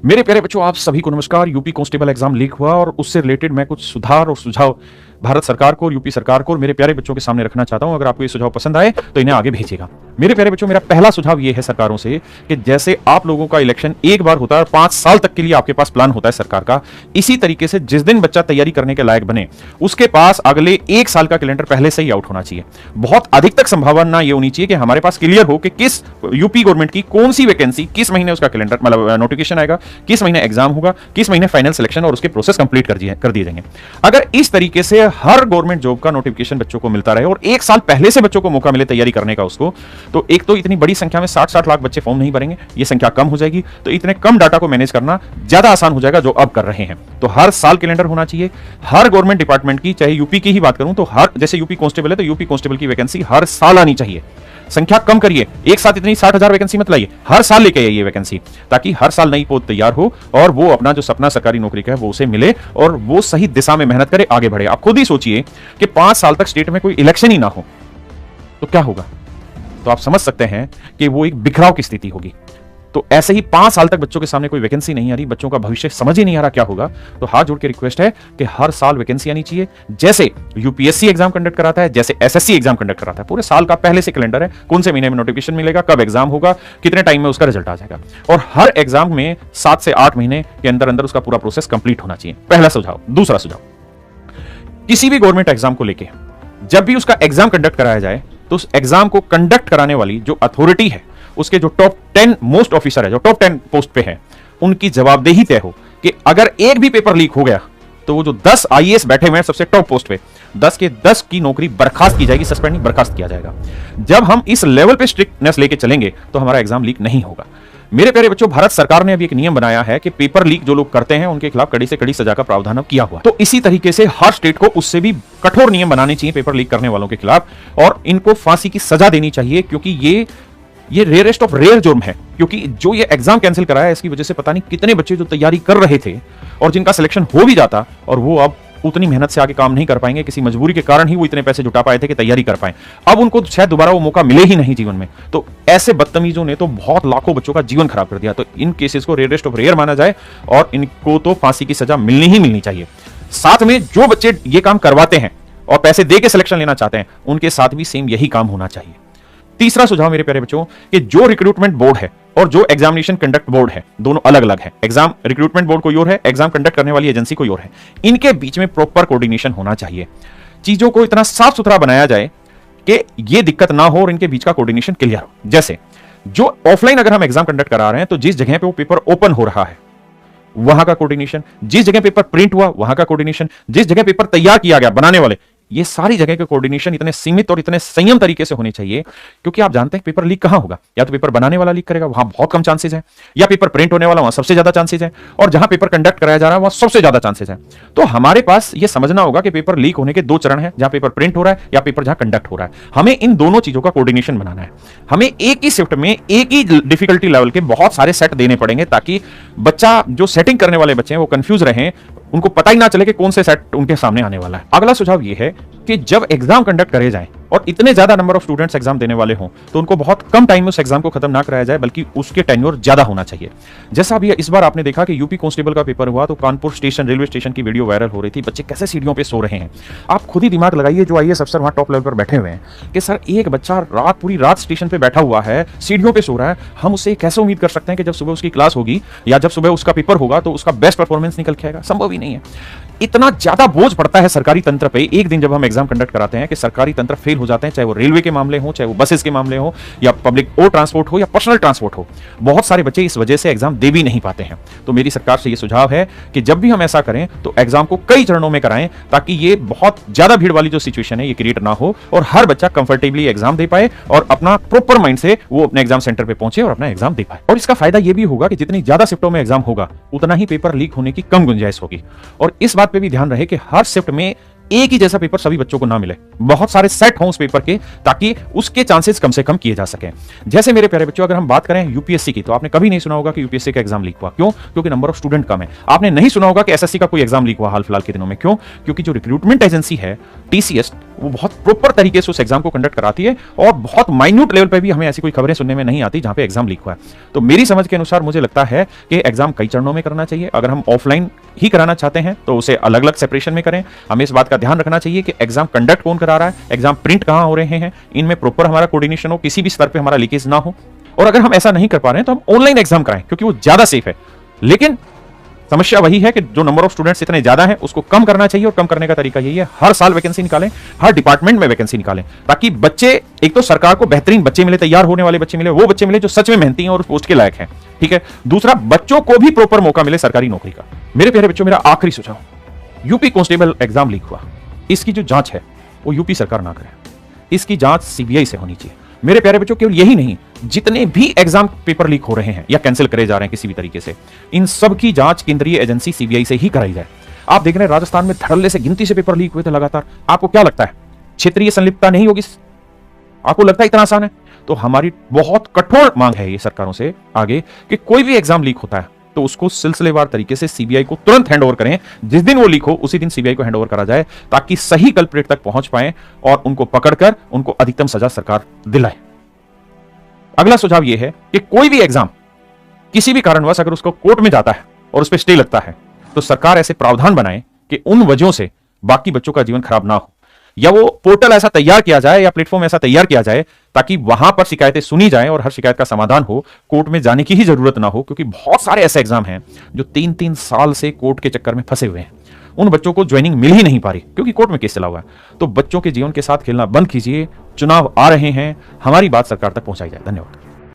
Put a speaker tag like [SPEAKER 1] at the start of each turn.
[SPEAKER 1] मेरे प्यारे बच्चों, आप सभी को नमस्कार। यूपी कांस्टेबल एग्जाम लीक हुआ और उससे रिलेटेड मैं कुछ सुधार और सुझाव भारत सरकार को और यूपी सरकार को और मेरे प्यारे बच्चों के सामने रखना चाहता हूं। अगर आपको ये सुझाव पसंद आए तो इन्हें आगे भेजिएगा। मेरे प्यारे बच्चों, मेरा पहला सुझाव ये है सरकारों से कि जैसे आप लोगों का इलेक्शन एक बार होता है और 5 साल तक के लिए आपके पास प्लान होता है सरकार का, इसी तरीके से जिस दिन बच्चा तैयारी करने के लायक बने उसके पास अगले 1 साल का कैलेंडर पहले से ही आउट होना चाहिए। बहुत अधिक तक संभावना ये होनी चाहिए कि हमारे पास क्लियर हो कि किस यूपी गवर्नमेंट की कौन सी वैकेंसी किस महीने उसका कैलेंडर मतलब नोटिफिकेशन आएगा, किस महीने एग्जाम होगा, किस महीने फाइनल सिलेक्शन और उसके प्रोसेस कंप्लीट कर दिए जाएंगे। अगर इस तरीके से हर गवर्नमेंट जॉब का नोटिफिकेशन बच्चों को मिलता रहे और 1 साल पहले से बच्चों को मौका मिले तैयारी करने का उसको, तो एक तो इतनी बड़ी संख्या में 60-60 लाख बच्चे फॉर्म नहीं भरेंगे, ये संख्या कम हो जाएगी। तो इतने कम डाटा को मैनेज करना ज्यादा आसान हो जाएगा जो अब कर रहे हैं। तो हर साल कैलेंडर होना चाहिए हर गवर्नमेंट डिपार्टमेंट की। चाहे यूपी की ही बात करूं तो हर, जैसे यूपी कांस्टेबल है तो यूपी कांस्टेबल की वैकेंसी हर साल आनी चाहिए। संख्या कम करिए, एक साथ इतनी 60,000 वैकेंसी मत लाइए, हर साल लेके आइए वैकेंसी, ताकि हर साल नई पोस्ट तैयार हो और वो अपना जो सपना सरकारी नौकरी का है वो उसे मिले और वो सही दिशा में मेहनत करे, आगे बढ़े। आप खुद ही सोचिए कि 5 साल तक स्टेट में कोई इलेक्शन ही ना हो तो क्या होगा। तो आप समझ सकते हैं कि वो एक बिखराव की स्थिति होगी। तो ऐसे ही 5 साल तक बच्चों के सामने कोई वैकेंसी नहीं आ रही, बच्चों का भविष्य समझ ही नहीं आ रहा क्या होगा। तो हाथ जोड़ के रिक्वेस्ट है कि हर साल वैकेंसी आनी चाहिए, जैसे यूपीएससी एग्जाम कंडक्ट कराता है, जैसे एसएससी एग्जाम कंडक्ट कराता है। पूरे साल का पहले से कैलेंडर है, कौन से महीने में नोटिफिकेशन मिलेगा, कब एग्जाम होगा, कितने टाइम में उसका रिजल्ट आ जाएगा। और हर एग्जाम में 7 से 8 महीने के अंदर अंदर उसका पूरा प्रोसेस कंप्लीट होना चाहिए। पहला सुझाव। दूसरा सुझाव, किसी भी गवर्नमेंट एग्जाम को लेकर जब भी उसका एग्जाम कंडक्ट कराया जाए तो उस एग्जाम को कंडक्ट कराने वाली जो अथॉरिटी है, उसके जो टॉप 10 मोस्ट ऑफिसर है, जो टॉप 10 पोस्ट पे है, उनकी जवाबदेही तय हो कि अगर एक भी पेपर लीक हो गया तो वो जो 10 आईएएस बैठे हुए हैं सबसे टॉप पोस्ट पे, 10 के 10 की नौकरी बर्खास्त की जाएगी, सस्पेंड नहीं बर्खास्त किया जाएगा। जब हम इस लेवल पे स्ट्रिक्टनेस लेके चलेंगे तो हमारा एग्जाम लीक नहीं होगा। मेरे प्यारे बच्चों, भारत सरकार ने अभी एक नियम बनाया है कि पेपर लीक जो लोग करते हैं उनके खिलाफ कड़ी से कड़ी सजा का प्रावधान किया हुआ। तो इसी तरीके से हर स्टेट को उससे भी कठोर नियम बनाने चाहिए पेपर लीक करने वालों के खिलाफ, और इनको फांसी की सजा देनी चाहिए, क्योंकि ये रेयरेस्ट ऑफ रेयर जुर्म है। क्योंकि जो ये एग्जाम कैंसिल कराया इसकी वजह से पता नहीं कितने बच्चे जो तैयारी कर रहे थे और जिनका सिलेक्शन हो भी जाता और वो अब उतनी मेहनत से आगे काम नहीं कर पाएंगे, किसी मजबूरी के कारण ही वो इतने पैसे जुटा पाए थे कि तैयारी कर पाए। अब उनको शायद दोबारा वो मौका मिले ही नहीं जीवन में। तो ऐसे बदतमीजों ने तो बहुत लाखों बच्चों का जीवन खराब कर दिया। तो इन केसेस को रेयरेस्ट ऑफ रेयर माना जाए और इनको तो फांसी की सजा मिलनी ही मिलनी चाहिए। साथ में जो बच्चे ये काम करवाते हैं और पैसे दे के सिलेक्शन लेना चाहते हैं उनके साथ भी सेम यही काम होना चाहिए। तीसरा सुझाव मेरे प्यारे बच्चों, कि जो रिक्रूटमेंट बोर्ड है और जो एग्जामिनेशन कंडक्ट बोर्ड है, दोनों अलग अलग है। एग्जाम रिक्रूटमेंट बोर्ड कोई और है, एग्जाम कंडक्ट करने वाली एजेंसी कोई और है। इनके बीच में प्रॉपर कोऑर्डिनेशन होना चाहिए। चीजों को इतना साफ सुथरा बनाया जाए कि ये दिक्कत ना हो और इनके बीच का कोऑर्डिनेशन क्लियर हो। जैसे जो ऑफलाइन अगर हम एग्जाम कंडक्ट करा रहे हैं तो जिस जगह पे वो पेपर ओपन हो रहा है वहां का कोऑर्डिनेशन, जिस जगह पेपर प्रिंट हुआ वहां का कोऑर्डिनेशन, जिस जगह पेपर तैयार किया गया बनाने वाले, ये सारी जगह के कोऑर्डिनेशन इतने सीमित और इतने संयम तरीके से होने चाहिए। क्योंकि आप जानते हैं पेपर लीक कहां होगा, या तो पेपर बनाने वाला लीक करेगा, वहां बहुत कम चांसेस है, या पेपर प्रिंट होने वाला वहां सबसे ज्यादा चांसेस है, और जहां पेपर कंडक्ट कराया जा रहा है वहां सबसे ज्यादा चांसेस है। तो हमारे पास यह समझना होगा कि पेपर लीक होने के 2 चरण है, जहां पेपर प्रिंट हो रहा है या पेपर जहां कंडक्ट हो रहा है। हमें इन दोनों चीजों का कोऑर्डिनेशन बनाना है। हमें एक ही शिफ्ट में एक ही डिफिकल्टी लेवल के बहुत सारे सेट देने पड़ेंगे, ताकि बच्चा जो सेटिंग करने वाले बच्चे हैं वो कंफ्यूज रहें, उनको पता ही ना चले कि कौन से सेट उनके सामने आने वाला है। अगला सुझाव यह है कि जब एग्जाम कंडक्ट करे जाएं और इतने ज्यादा नंबर ऑफ स्टूडेंट्स एग्जाम देने वाले हों तो उनको बहुत कम टाइम में उस एग्जाम को खत्म ना कराया जाए, बल्कि उसके टेन्योर ज्यादा होना चाहिए। जैसा अभी इस बार आपने देखा कि यूपी कांस्टेबल का पेपर हुआ तो कानपुर स्टेशन रेलवे स्टेशन की वीडियो वायरल हो रही थी, बच्चे कैसे सीढ़ियों पे सो रहे हैं। आप खुद ही दिमाग लगाइए, जो आईएएस अफसर वहां टॉप लेवल पर बैठे हुए हैं, कि सर एक बच्चा पूरी रात स्टेशन पे बैठा हुआ है, सीढ़ियों पे सो रहा है, हम उससे कैसे उम्मीद कर सकते हैं कि जब सुबह उसकी क्लास होगी या जब सुबह उसका पेपर होगा तो उसका बेस्ट परफॉर्मेंस निकल के आएगा? संभव ही नहीं है। इतना ज्यादा बोझ पड़ता है सरकारी तंत्र पे एक दिन जब हम एग्जाम कंडक्ट कराते हैं कि सरकारी तंत्र फेल हो जाते हैं, चाहे वो रेलवे के मामले हो, चाहे वो बसेस के मामले हो, या पब्लिक और ट्रांसपोर्ट हो, या पर्सनल ट्रांसपोर्ट हो। बहुत सारे बच्चे इस वजह से एग्जाम दे भी नहीं पाते हैं। तो मेरी सरकार से ये सुझाव है कि जब भी हम ऐसा करें तो एग्जाम को कई चरणों में कराएं, ताकि ये बहुत ज्यादा भीड़ वाली जो सिचुएशन है ये क्रिएट ना हो और हर बच्चा कंफर्टेबली एग्जाम दे पाए और अपना प्रॉपर माइंड से वो अपने एग्जाम सेंटर पे पहुंचे और अपना एग्जाम दे पाए। और इसका फायदा ये भी होगा कि जितनी ज्यादा शिफ्टों में एग्जाम होगा उतना ही पेपर लीक होने की कम गुंजाइश होगी। और इस बात पे भी ध्यान रहे कि हर शिफ्ट में एक ही जैसा पेपर सभी बच्चों को ना मिले, बहुत सारे सेट हों उस पेपर के, ताकि उसके चांसेस कम से कम किए जा सकें। जैसे मेरे प्यारे बच्चों, अगर हम बात करें यूपीएससी की, तो आपने कभी नहीं सुना होगा कि यूपीएससी का एग्जाम लीक हुआ। क्यों? क्योंकि नंबर ऑफ स्टूडेंट कम है। आपने नहीं सुना होगा कि एसएससी का कोई एग्जाम लीक हुआ हाल फिलहाल के दिनों में। क्यों? क्योंकि जो रिक्रूटमेंट एजेंसी है टीसीएस, वो बहुत प्रॉपर तरीके से उस एग्जाम को कंडक्ट कराती है, और बहुत माइन्यूट लेवल पर भी हमें ऐसी कोई खबरें सुनने में नहीं आती जहां पे एग्जाम लीक हुआ है। तो मेरी समझ के अनुसार मुझे लगता है कि एग्जाम कई चरणों में करना चाहिए। अगर हम ऑफलाइन ही कराना चाहते हैं तो उसे अलग अलग सेपरेशन में करें। हमें इस बात का ध्यान रखना चाहिए कि एग्जाम कंडक्ट कौन करा रहा है, एग्जाम प्रिंट कहां हो रहे हैं, इनमें प्रॉपर हमारा कोऑर्डिनेशन हो, किसी भी स्तर पे हमारा लीकेज ना हो। और अगर हम ऐसा नहीं कर पा रहे हैं तो हम ऑनलाइन एग्जाम कराएं, क्योंकि वो ज्यादा सेफ है। लेकिन समस्या वही है कि जो नंबर ऑफ स्टूडेंट्स इतने ज्यादा हैं उसको कम करना चाहिए, और कम करने का तरीका यही है, हर साल वैकेंसी निकालें, हर डिपार्टमेंट में वैकेंसी निकालें, ताकि बच्चे, एक तो सरकार को बेहतरीन बच्चे मिले, तैयार होने वाले बच्चे मिले, वो बच्चे मिले जो सच में मेहनती हैं और पोस्ट के लायक हैं। ठीक है। दूसरा, बच्चों को भी प्रॉपर मौका मिले सरकारी नौकरी का। मेरे प्यारे बच्चों, मेरा आखिरी सुझाव, यूपी कांस्टेबल एग्जाम लीक हुआ, इसकी जो जांच है वो यूपी सरकार ना करे, इसकी जांच सीबीआई से होनी चाहिए। मेरे प्यारे बच्चों, केवल यही नहीं, जितने भी एग्जाम पेपर लीक हो रहे हैं या कैंसिल करे जा रहे हैं किसी भी तरीके से, इन सब की जांच केंद्रीय एजेंसी सीबीआई से ही कराई जाए। आप देख रहे हैं राजस्थान में धड़ल्ले से गिनती से पेपर लीक हुए थे लगातार। आपको क्या लगता है क्षेत्रीय संलिप्तता नहीं होगी? आपको लगता है इतना आसान है? तो हमारी बहुत कठोर मांग है ये सरकारों से आगे कि कोई भी एग्जाम लीक होता है तो उसको सिलसिलेवार तरीके से सीबीआई को तुरंत हैंडओवर करें। जिस दिन वो लीक हो उसी दिन सीबीआई को हैंडओवर करा जाए, ताकि सही कल्प्रिट तक पहुंच पाए और उनको पकड़कर उनको अधिकतम सजा सरकार दिलाए। अगला सुझाव यह है कि कोई भी एग्जाम किसी भी कारणवश अगर उसको कोर्ट में जाता है और उस पर स्टे लगता है, तो सरकार ऐसे प्रावधान बनाए कि उन वजहों से बाकी बच्चों का जीवन खराब ना हो, या वो पोर्टल ऐसा तैयार किया जाए या प्लेटफॉर्म ऐसा तैयार किया जाए ताकि वहां पर शिकायतें सुनी जाएं और हर शिकायत का समाधान हो, कोर्ट में जाने की ही जरूरत ना हो। क्योंकि बहुत सारे ऐसे एग्जाम हैं जो 3-3 साल से कोर्ट के चक्कर में फंसे हुए हैं, उन बच्चों को ज्वाइनिंग मिल ही नहीं पा रही क्योंकि कोर्ट में केस चला हुआ है। तो बच्चों के जीवन के साथ खेलना बंद कीजिए। चुनाव आ रहे हैं, हमारी बात सरकार तक पहुंचाई जाए। धन्यवाद।